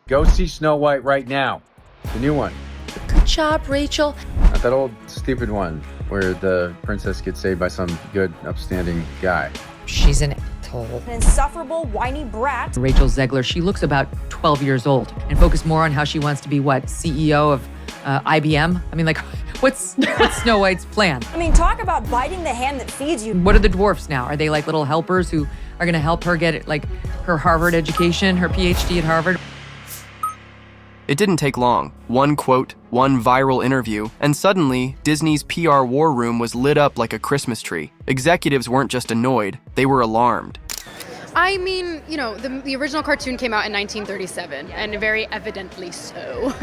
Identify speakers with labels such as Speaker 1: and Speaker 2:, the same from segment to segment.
Speaker 1: Go see Snow White right now. The new one.
Speaker 2: Good job, Rachel.
Speaker 1: Not that old stupid one where the princess gets saved by some good, upstanding guy.
Speaker 2: She's an asshole.
Speaker 3: An insufferable, whiny brat.
Speaker 2: Rachel Zegler, she looks about 12 years old and focus more on how she wants to be, CEO of IBM? I mean, what's Snow White's plan?
Speaker 3: I mean, talk about biting the hand that feeds you.
Speaker 2: What are the dwarfs now? Are they like little helpers who are going to help her get her Harvard education, her PhD at Harvard?
Speaker 4: It didn't take long. One quote, one viral interview, and suddenly, Disney's PR war room was lit up like a Christmas tree. Executives weren't just annoyed, they were alarmed.
Speaker 5: I mean, the original cartoon came out in 1937, and very evidently so.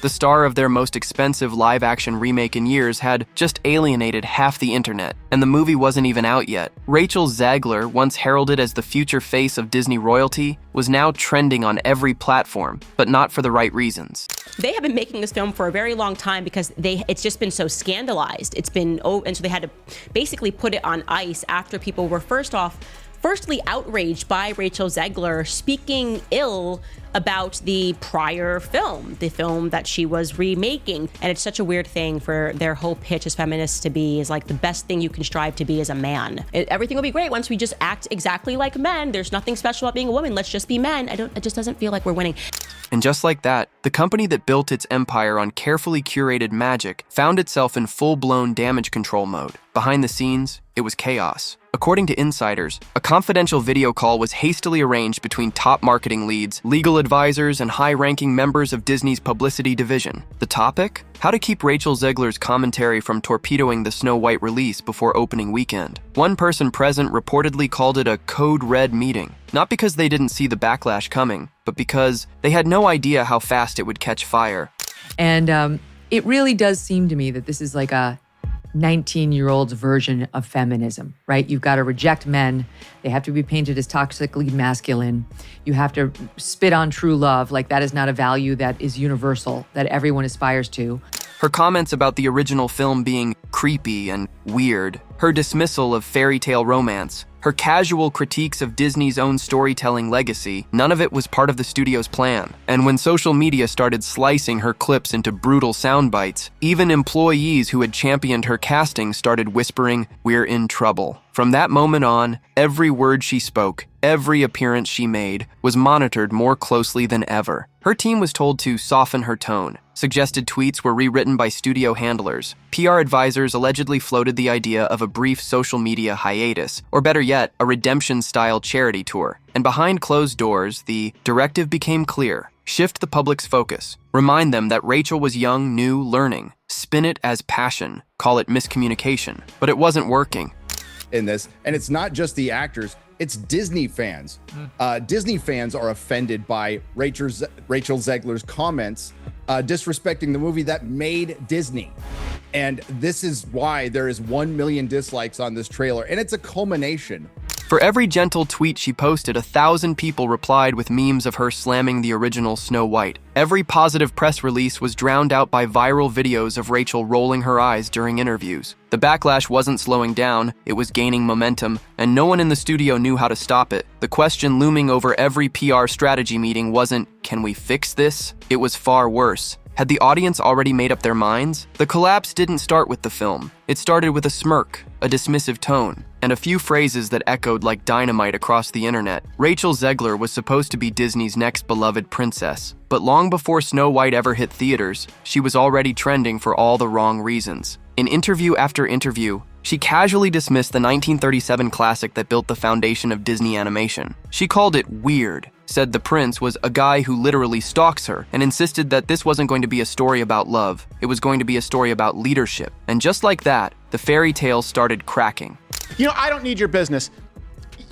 Speaker 4: The star of their most expensive live-action remake in years had just alienated half the internet, and the movie wasn't even out yet. Rachel Zegler, once heralded as the future face of Disney royalty, was now trending on every platform, but not for the right reasons.
Speaker 6: They have been making this film for a very long time because it's just been so scandalized. And so they had to basically put it on ice after people were firstly outraged by Rachel Zegler speaking ill about the prior film, the film that she was remaking. And it's such a weird thing for their whole pitch as feminists to be is like the best thing you can strive to be as a man. Everything will be great once we just act exactly like men. There's nothing special about being a woman. Let's just be men. It just doesn't feel like we're winning.
Speaker 4: And just like that, the company that built its empire on carefully curated magic found itself in full-blown damage control mode. Behind the scenes, it was chaos. According to insiders, a confidential video call was hastily arranged between top marketing leads, legal advisors, and high-ranking members of Disney's publicity division. The topic? How to keep Rachel Zegler's commentary from torpedoing the Snow White release before opening weekend. One person present reportedly called it a code red meeting, not because they didn't see the backlash coming, but because they had no idea how fast it would catch fire.
Speaker 2: And it really does seem to me that this is like a 19-year-old's version of feminism, right? You've got to reject men. They have to be painted as toxically masculine. You have to spit on true love. Like that is not a value that is universal, that everyone aspires to.
Speaker 4: Her comments about the original film being creepy and weird, her dismissal of fairy tale romance, her casual critiques of Disney's own storytelling legacy, none of it was part of the studio's plan. And when social media started slicing her clips into brutal sound bites, even employees who had championed her casting started whispering, "We're in trouble." From that moment on, every word she spoke, every appearance she made, was monitored more closely than ever. Her team was told to soften her tone. Suggested tweets were rewritten by studio handlers. PR advisors allegedly floated the idea of a brief social media hiatus, or better yet, a redemption-style charity tour. And behind closed doors, the directive became clear. Shift the public's focus. Remind them that Rachel was young, new, learning. Spin it as passion. Call it miscommunication. But it wasn't working.
Speaker 7: In this, and it's not just the actors, it's Disney fans. Disney fans are offended by Rachel Zegler's comments disrespecting the movie that made Disney. And this is why there is 1 million dislikes on this trailer, and it's a culmination.
Speaker 4: For every gentle tweet she posted, 1,000 people replied with memes of her slamming the original Snow White. Every positive press release was drowned out by viral videos of Rachel rolling her eyes during interviews. The backlash wasn't slowing down, it was gaining momentum, and no one in the studio knew how to stop it. The question looming over every PR strategy meeting wasn't, "Can we fix this?" It was far worse. Had the audience already made up their minds? The collapse didn't start with the film. It started with a smirk, a dismissive tone, and a few phrases that echoed like dynamite across the internet. Rachel Zegler was supposed to be Disney's next beloved princess, but long before Snow White ever hit theaters, she was already trending for all the wrong reasons. In interview after interview, she casually dismissed the 1937 classic that built the foundation of Disney animation. She called it weird, said the prince was a guy who literally stalks her, and insisted that this wasn't going to be a story about love, it was going to be a story about leadership. And just like that, the fairy tale started cracking.
Speaker 8: I don't need your business.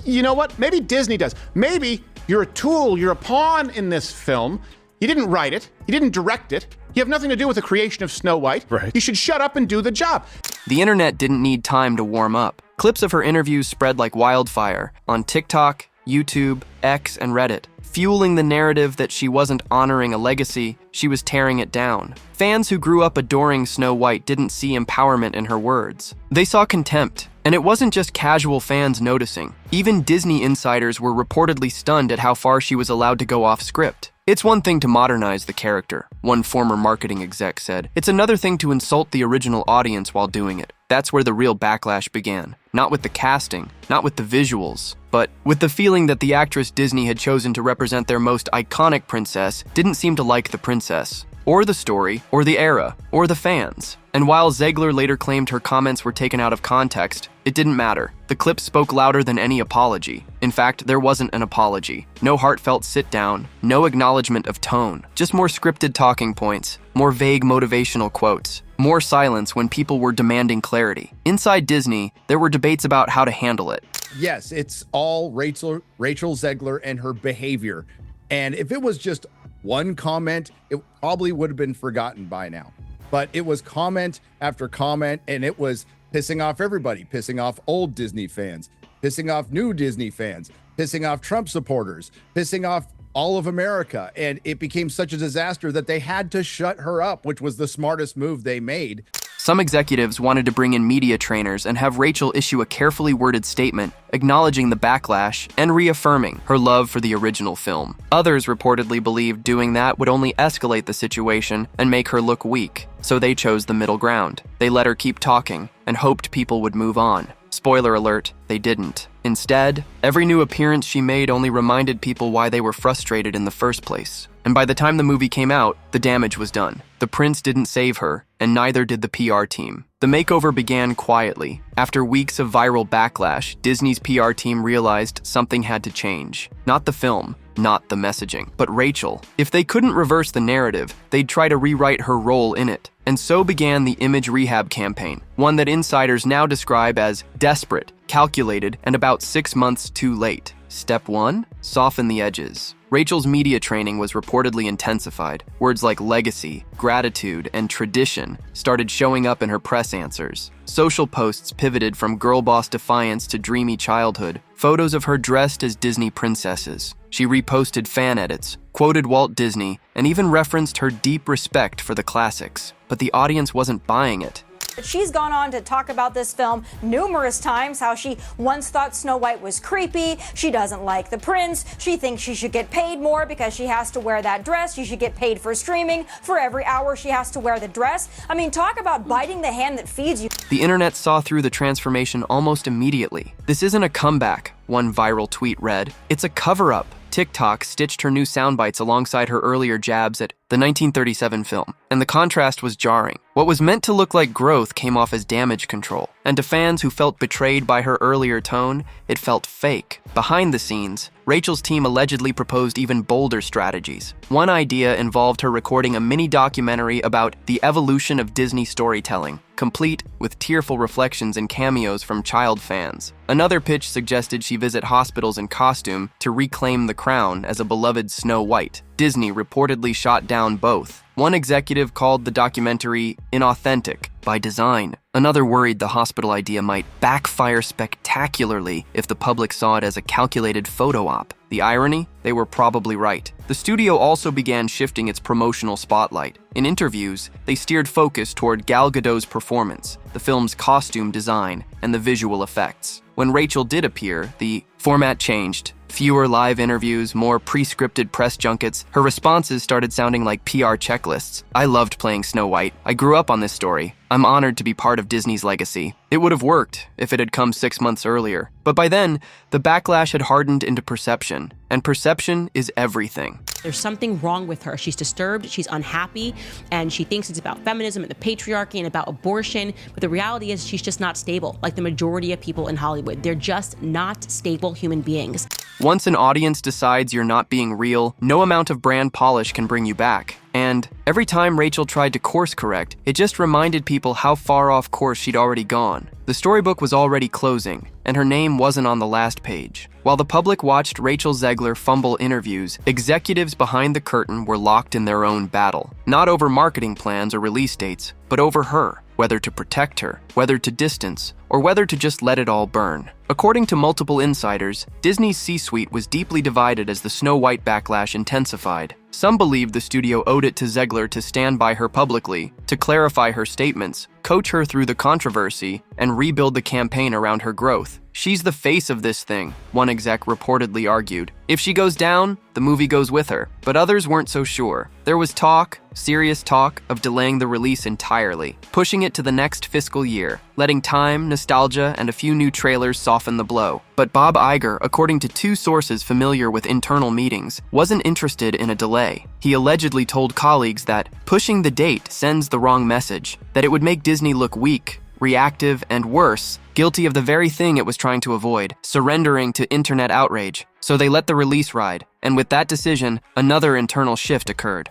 Speaker 8: You know what? Maybe Disney does. Maybe you're a tool, you're a pawn in this film. You didn't write it, you didn't direct it, you have nothing to do with the creation of Snow White.
Speaker 7: Right.
Speaker 8: You should shut up and do the job.
Speaker 4: The internet didn't need time to warm up. Clips of her interviews spread like wildfire on TikTok, YouTube, X, and Reddit, fueling the narrative that she wasn't honoring a legacy, she was tearing it down. Fans who grew up adoring Snow White didn't see empowerment in her words. They saw contempt. And it wasn't just casual fans noticing. Even Disney insiders were reportedly stunned at how far she was allowed to go off script. It's one thing to modernize the character, one former marketing exec said. It's another thing to insult the original audience while doing it. That's where the real backlash began. Not with the casting, not with the visuals, but with the feeling that the actress Disney had chosen to represent their most iconic princess didn't seem to like the princess, or the story, or the era, or the fans. And while Zegler later claimed her comments were taken out of context, it didn't matter. The clip spoke louder than any apology. In fact, there wasn't an apology. No heartfelt sit-down, no acknowledgement of tone, just more scripted talking points, more vague motivational quotes, more silence when people were demanding clarity. Inside Disney, there were debates about how to handle it.
Speaker 7: Yes, it's all Rachel Zegler and her behavior. And if it was just one comment, it probably would have been forgotten by now. But it was comment after comment, and it was pissing off everybody, pissing off old Disney fans, pissing off new Disney fans, pissing off Trump supporters, pissing off all of America. And it became such a disaster that they had to shut her up, which was the smartest move they made.
Speaker 4: Some executives wanted to bring in media trainers and have Rachel issue a carefully worded statement acknowledging the backlash and reaffirming her love for the original film. Others reportedly believed doing that would only escalate the situation and make her look weak, so they chose the middle ground. They let her keep talking and hoped people would move on. Spoiler alert, they didn't. Instead, every new appearance she made only reminded people why they were frustrated in the first place. And by the time the movie came out, the damage was done. The prince didn't save her, and neither did the PR team. The makeover began quietly. After weeks of viral backlash, Disney's PR team realized something had to change. Not the film, not the messaging, but Rachel. If they couldn't reverse the narrative, they'd try to rewrite her role in it. And so began the image rehab campaign, one that insiders now describe as desperate, calculated, and about 6 months too late. Step 1, soften the edges. Rachel's media training was reportedly intensified. Words like legacy, gratitude, and tradition started showing up in her press answers. Social posts pivoted from girl boss defiance to dreamy childhood, photos of her dressed as Disney princesses. She reposted fan edits, quoted Walt Disney, and even referenced her deep respect for the classics. But the audience wasn't buying it.
Speaker 3: She's gone on to talk about this film numerous times, how she once thought Snow White was creepy, she doesn't like the prince, she thinks she should get paid more because she has to wear that dress, she should get paid for streaming, for every hour she has to wear the dress. I mean, talk about biting the hand that feeds you.
Speaker 4: The internet saw through the transformation almost immediately. This isn't a comeback, one viral tweet read. It's a cover-up. TikTok stitched her new soundbites alongside her earlier jabs at the 1937 film, and the contrast was jarring. What was meant to look like growth came off as damage control, and to fans who felt betrayed by her earlier tone, it felt fake. Behind the scenes, Rachel's team allegedly proposed even bolder strategies. One idea involved her recording a mini documentary about the evolution of Disney storytelling, complete with tearful reflections and cameos from child fans. Another pitch suggested she visit hospitals in costume to reclaim the crown as a beloved Snow White. Disney reportedly shot down both. One executive called the documentary inauthentic by design. Another worried the hospital idea might backfire spectacularly if the public saw it as a calculated photo op. The irony? They were probably right. The studio also began shifting its promotional spotlight. In interviews, they steered focus toward Gal Gadot's performance, the film's costume design, and the visual effects. When Rachel did appear, the format changed. Fewer live interviews, more pre-scripted press junkets. Her responses started sounding like PR checklists. I loved playing Snow White. I grew up on this story. I'm honored to be part of Disney's legacy. It would have worked if it had come 6 months earlier. But by then, the backlash had hardened into perception, and perception is everything.
Speaker 6: There's something wrong with her. She's disturbed, she's unhappy, and she thinks it's about feminism and the patriarchy and about abortion. But the reality is she's just not stable, like the majority of people in Hollywood. They're just not stable human beings.
Speaker 4: Once an audience decides you're not being real, no amount of brand polish can bring you back. And every time Rachel tried to course correct, it just reminded people how far off course she'd already gone. The storybook was already closing, and her name wasn't on the last page. While the public watched Rachel Zegler fumble interviews, executives behind the curtain were locked in their own battle. Not over marketing plans or release dates, but over her. whether to protect her, whether to distance, or whether to just let it all burn. According to multiple insiders, Disney's C-suite was deeply divided as the Snow White backlash intensified. Some believed the studio owed it to Zegler to stand by her publicly, to clarify her statements, coach her through the controversy, and rebuild the campaign around her growth. "She's the face of this thing," one exec reportedly argued. "If she goes down, the movie goes with her." But others weren't so sure. There was talk, serious talk, of delaying the release entirely, pushing it to the next fiscal year, letting time, nostalgia, and a few new trailers soften the blow. But Bob Iger, according to two sources familiar with internal meetings, wasn't interested in a delay. He allegedly told colleagues that pushing the date sends the wrong message, that it would make Disney look weak, reactive, and worse, guilty of the very thing it was trying to avoid, surrendering to internet outrage. So they let the release ride, and with that decision, another internal shift occurred.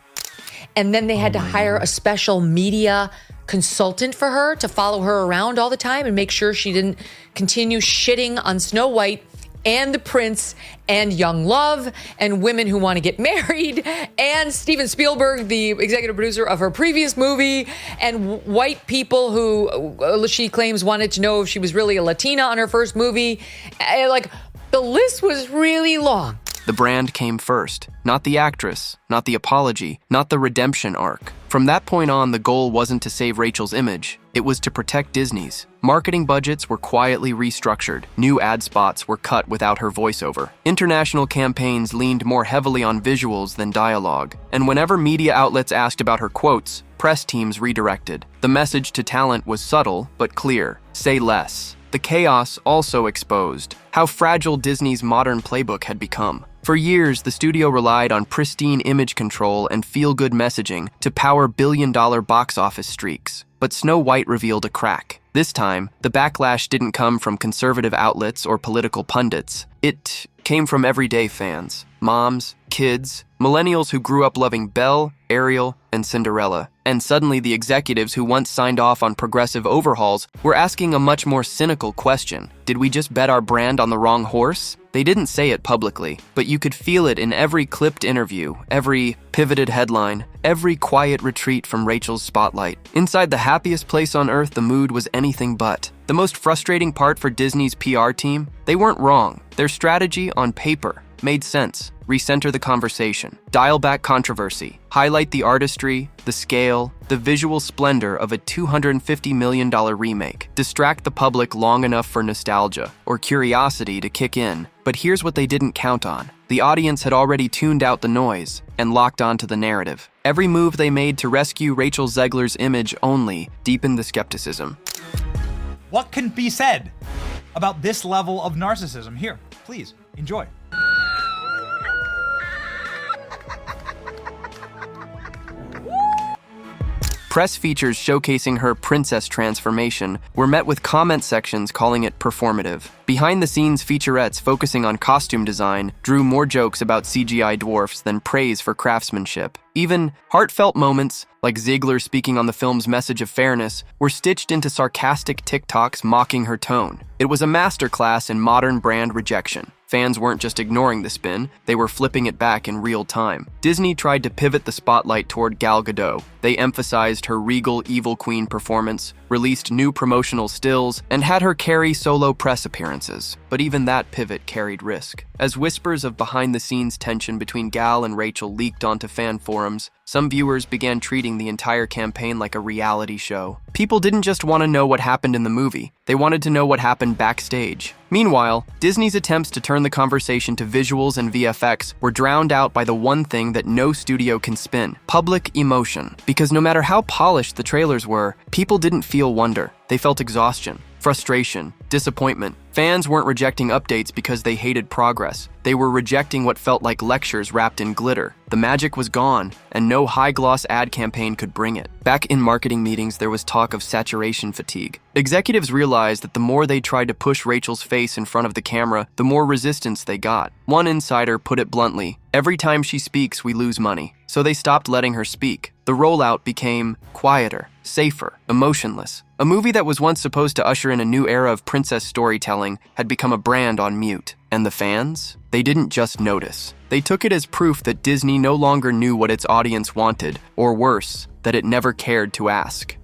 Speaker 2: And then they had to hire a special media consultant for her to follow her around all the time and make sure she didn't continue shitting on Snow White and the prince and young love and women who want to get married and Steven Spielberg, the executive producer of her previous movie, and white people who she claims wanted to know if she was really a Latina on her first movie. Like, the list was really long.
Speaker 4: The brand came first, not the actress, not the apology, not the redemption arc. From that point on, the goal wasn't to save Rachel's image, it was to protect Disney's. Marketing budgets were quietly restructured, new ad spots were cut without her voiceover. International campaigns leaned more heavily on visuals than dialogue, and whenever media outlets asked about her quotes, press teams redirected. The message to talent was subtle but clear: say less. The chaos also exposed how fragile Disney's modern playbook had become. For years, the studio relied on pristine image control and feel-good messaging to power billion-dollar box office streaks. But Snow White revealed a crack. This time, the backlash didn't come from conservative outlets or political pundits. It came from everyday fans, moms, kids, millennials who grew up loving Belle, Ariel, and Cinderella. And suddenly the executives who once signed off on progressive overhauls were asking a much more cynical question. Did we just bet our brand on the wrong horse? They didn't say it publicly, but you could feel it in every clipped interview, every pivoted headline, every quiet retreat from Rachel's spotlight. Inside the happiest place on earth, the mood was anything but. The most frustrating part for Disney's PR team? They weren't wrong. Their strategy on paper made sense. Recenter the conversation, dial back controversy, highlight the artistry, the scale, the visual splendor of a $250 million remake, distract the public long enough for nostalgia or curiosity to kick in. But here's what they didn't count on. The audience had already tuned out the noise and locked onto the narrative. Every move they made to rescue Rachel Zegler's image only deepened the skepticism.
Speaker 9: What can be said about this level of narcissism? Here, please, enjoy.
Speaker 4: Press features showcasing her princess transformation were met with comment sections calling it performative. Behind-the-scenes featurettes focusing on costume design drew more jokes about CGI dwarfs than praise for craftsmanship. Even heartfelt moments, like Ziegler speaking on the film's message of fairness, were stitched into sarcastic TikToks mocking her tone. It was a masterclass in modern brand rejection. Fans weren't just ignoring the spin, they were flipping it back in real time. Disney tried to pivot the spotlight toward Gal Gadot. They emphasized her regal evil queen performance, released new promotional stills, and had her carry solo press appearances. But even that pivot carried risk. As whispers of behind-the-scenes tension between Gal and Rachel leaked onto fan forums, some viewers began treating the entire campaign like a reality show. People didn't just want to know what happened in the movie, they wanted to know what happened backstage. Meanwhile, Disney's attempts to turn the conversation to visuals and VFX were drowned out by the one thing that no studio can spin: public emotion. Because no matter how polished the trailers were, people didn't feel wonder. They felt exhaustion, frustration, disappointment. Fans weren't rejecting updates because they hated progress. They were rejecting what felt like lectures wrapped in glitter. The magic was gone, and no high-gloss ad campaign could bring it. Back in marketing meetings, there was talk of saturation fatigue. Executives realized that the more they tried to push Rachel's face in front of the camera, the more resistance they got. One insider put it bluntly: "Every time she speaks, we lose money." So they stopped letting her speak. The rollout became quieter, safer, emotionless. A movie that was once supposed to usher in a new era of princess storytelling had become a brand on mute. And the fans? They didn't just notice. They took it as proof that Disney no longer knew what its audience wanted, or worse, that it never cared to ask.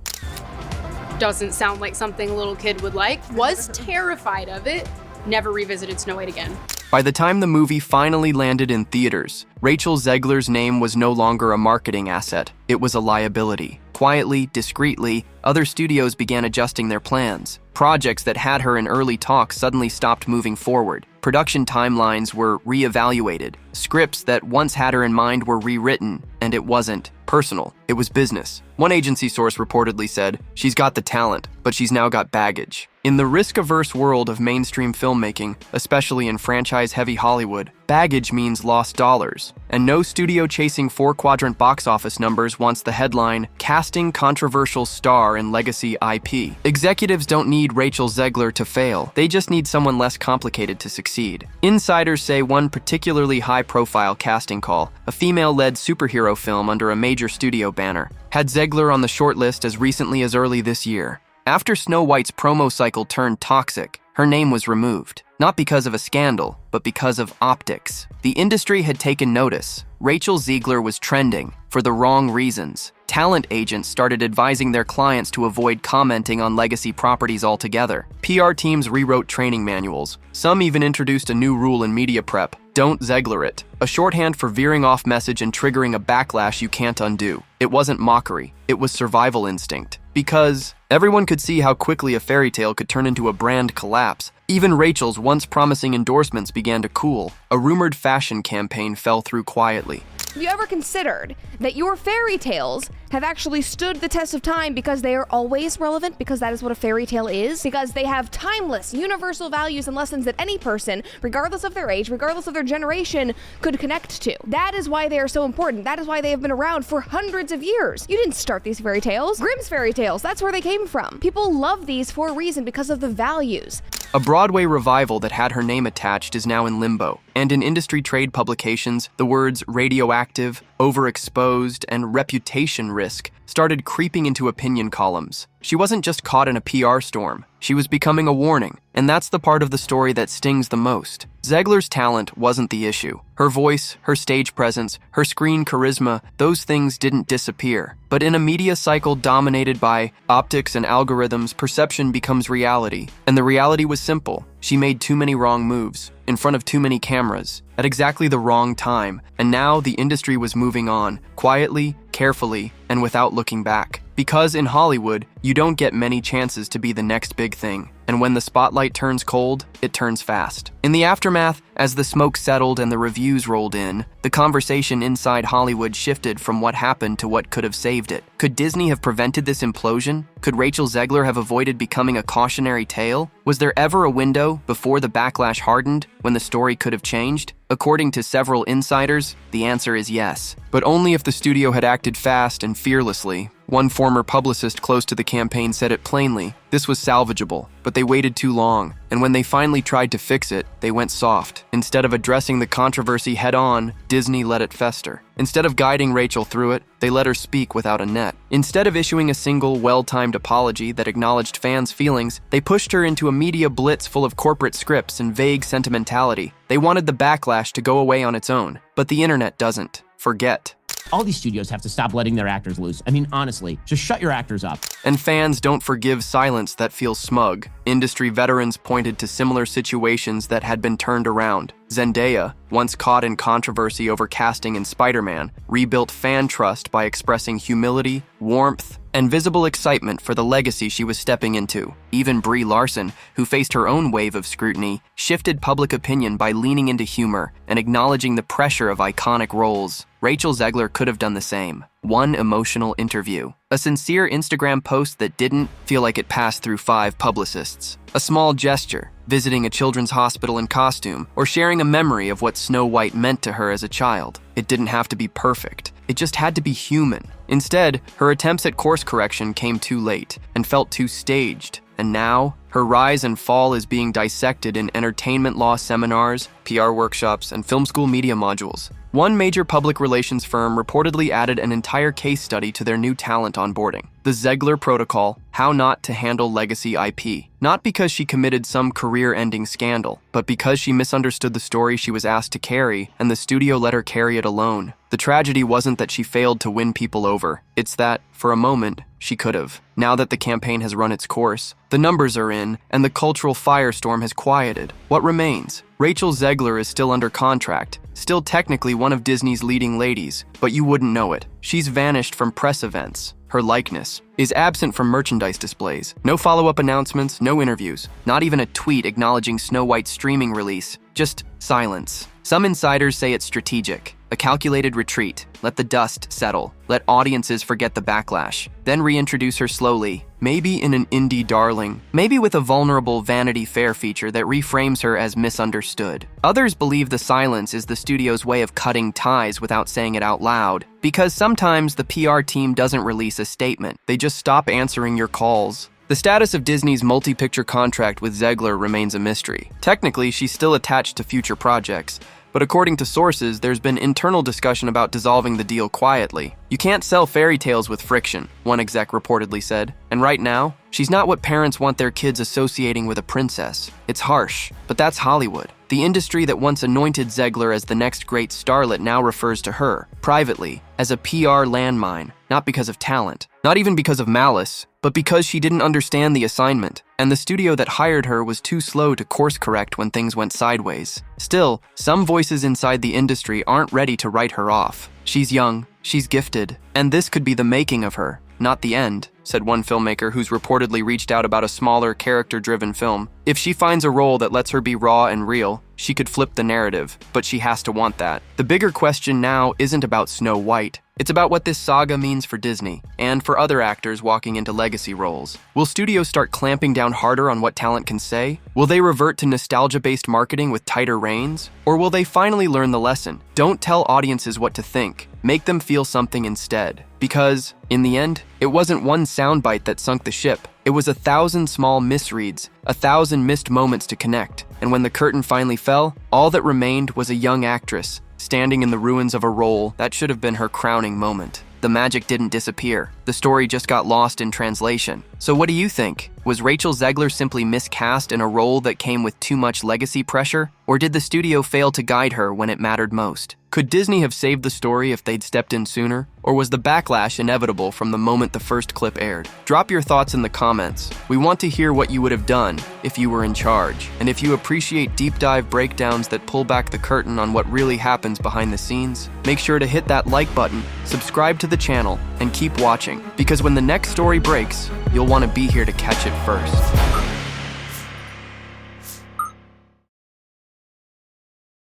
Speaker 5: doesn't sound like something a little kid would like. Was terrified of it. Never revisited Snow White again.
Speaker 4: By the time the movie finally landed in theaters, Rachel Zegler's name was no longer a marketing asset. It was a liability. Quietly, discreetly, other studios began adjusting their plans. Projects that had her in early talks suddenly stopped moving forward. Production timelines were reevaluated. Scripts that once had her in mind were rewritten, and it wasn't personal. It was business. One agency source reportedly said, "She's got the talent, but she's now got baggage." In the risk-averse world of mainstream filmmaking, especially in franchise-heavy Hollywood, baggage means lost dollars. And no studio chasing 4-quadrant box office numbers wants the headline, "Casting Controversial Star in Legacy IP." Executives don't need Rachel Zegler to fail. They just need someone less complicated to succeed. Insiders say one particularly high-profile casting call, a female-led superhero film under a major studio banner, had Zegler on the shortlist as recently as early this year. After Snow White's promo cycle turned toxic, her name was removed. Not because of a scandal, but because of optics. The industry had taken notice. Rachel Zegler was trending for the wrong reasons. Talent agents started advising their clients to avoid commenting on legacy properties altogether. PR teams rewrote training manuals. Some even introduced a new rule in media prep: don't Zegler it. A shorthand for veering off message and triggering a backlash you can't undo. It wasn't mockery, it was survival instinct. Because everyone could see how quickly a fairy tale could turn into a brand collapse. Even Rachel's once promising endorsements began to cool. A rumored fashion campaign fell through quietly.
Speaker 10: Have you ever considered that your fairy tales have actually stood the test of time because they are always relevant, because that is what a fairy tale is, because they have timeless, universal values and lessons that any person, regardless of their age, regardless of their generation, could connect to? That is why they are so important. That is why they have been around for hundreds of years. You didn't start these fairy tales. Grimm's fairy tales, that's where they came from. People love these for a reason, because of the values.
Speaker 4: A Broadway revival that had her name attached is now in limbo, and in industry trade publications, the words radioactive, overexposed, and reputation risk started creeping into opinion columns. She wasn't just caught in a PR storm, she was becoming a warning, and that's the part of the story that stings the most. Zegler's talent wasn't the issue. Her voice, her stage presence, her screen charisma, those things didn't disappear. But in a media cycle dominated by optics and algorithms, perception becomes reality. And the reality was simple. She made too many wrong moves, in front of too many cameras, at exactly the wrong time. And now the industry was moving on, quietly, carefully, and without looking back. Because in Hollywood, you don't get many chances to be the next big thing. And when the spotlight turns cold, it turns fast. In the aftermath, as the smoke settled and the reviews rolled in, the conversation inside Hollywood shifted from what happened to what could have saved it. Could Disney have prevented this implosion? Could Rachel Zegler have avoided becoming a cautionary tale? Was there ever a window before the backlash hardened when the story could have changed? According to several insiders, the answer is yes, but only if the studio had acted fast and fearlessly. One former publicist close to the campaign said it plainly: this was salvageable, but they waited too long, and when they finally tried to fix it, they went soft. Instead of addressing the controversy head-on, Disney let it fester. Instead of guiding Rachel through it, they let her speak without a net. Instead of issuing a single, well-timed apology that acknowledged fans' feelings, they pushed her into a media blitz full of corporate scripts and vague sentimentality. They wanted the backlash to go away on its own, but the internet doesn't. Forget.
Speaker 11: All these studios have to stop letting their actors loose. I mean, honestly, just shut your actors up.
Speaker 4: And fans don't forgive silence that feels smug. Industry veterans pointed to similar situations that had been turned around. Zendaya, once caught in controversy over casting in Spider-Man, rebuilt fan trust by expressing humility, warmth, and visible excitement for the legacy she was stepping into. Even Brie Larson, who faced her own wave of scrutiny, shifted public opinion by leaning into humor and acknowledging the pressure of iconic roles. Rachel Zegler could have done the same. One emotional interview. A sincere Instagram post that didn't feel like it passed through 5 publicists. A small gesture, visiting a children's hospital in costume, or sharing a memory of what Snow White meant to her as a child. It didn't have to be perfect. It just had to be human. Instead, her attempts at course correction came too late and felt too staged. And now, her rise and fall is being dissected in entertainment law seminars, PR workshops, and film school media modules. One major public relations firm reportedly added an entire case study to their new talent onboarding. The Zegler Protocol, How Not to Handle Legacy IP. Not because she committed some career-ending scandal, but because she misunderstood the story she was asked to carry, and the studio let her carry it alone. The tragedy wasn't that she failed to win people over. It's that, for a moment, she could have. Now that the campaign has run its course, the numbers are in, and the cultural firestorm has quieted. What remains? Rachel Zegler is still under contract, still technically one of Disney's leading ladies, but you wouldn't know it. She's vanished from press events. Her likeness is absent from merchandise displays. No follow-up announcements, no interviews, not even a tweet acknowledging Snow White's streaming release. Just silence. Some insiders say it's strategic. A calculated retreat. Let the dust settle. Let audiences forget the backlash. Then reintroduce her slowly. Maybe in an indie darling. Maybe with a vulnerable Vanity Fair feature that reframes her as misunderstood. Others believe the silence is the studio's way of cutting ties without saying it out loud. Because sometimes the PR team doesn't release a statement. They just stop answering your calls. The status of Disney's multi-picture contract with Zegler remains a mystery. Technically, she's still attached to future projects, but according to sources, there's been internal discussion about dissolving the deal quietly. You can't sell fairy tales with friction, one exec reportedly said. And right now, she's not what parents want their kids associating with a princess. It's harsh, but that's Hollywood. The industry that once anointed Zegler as the next great starlet now refers to her, privately, as a PR landmine, not because of talent, not even because of malice, but because she didn't understand the assignment, and the studio that hired her was too slow to course correct when things went sideways. Still, some voices inside the industry aren't ready to write her off. She's young, she's gifted, and this could be the making of her, not the end, said one filmmaker who's reportedly reached out about a smaller, character-driven film. If she finds a role that lets her be raw and real, she could flip the narrative, but she has to want that. The bigger question now isn't about Snow White. It's about what this saga means for Disney, and for other actors walking into legacy roles. Will studios start clamping down harder on what talent can say? Will they revert to nostalgia-based marketing with tighter reins? Or will they finally learn the lesson? Don't tell audiences what to think. Make them feel something instead. Because, in the end, it wasn't one soundbite that sunk the ship. It was 1,000 small misreads, 1,000 missed moments to connect. And when the curtain finally fell, all that remained was a young actress, standing in the ruins of a role that should have been her crowning moment. The magic didn't disappear. The story just got lost in translation. So what do you think? Was Rachel Zegler simply miscast in a role that came with too much legacy pressure? Or did the studio fail to guide her when it mattered most? Could Disney have saved the story if they'd stepped in sooner? Or was the backlash inevitable from the moment the first clip aired? Drop your thoughts in the comments. We want to hear what you would have done if you were in charge. And if you appreciate deep dive breakdowns that pull back the curtain on what really happens behind the scenes, make sure to hit that like button, subscribe to the channel, and keep watching. Because when the next story breaks, you'll want to be here to catch it first.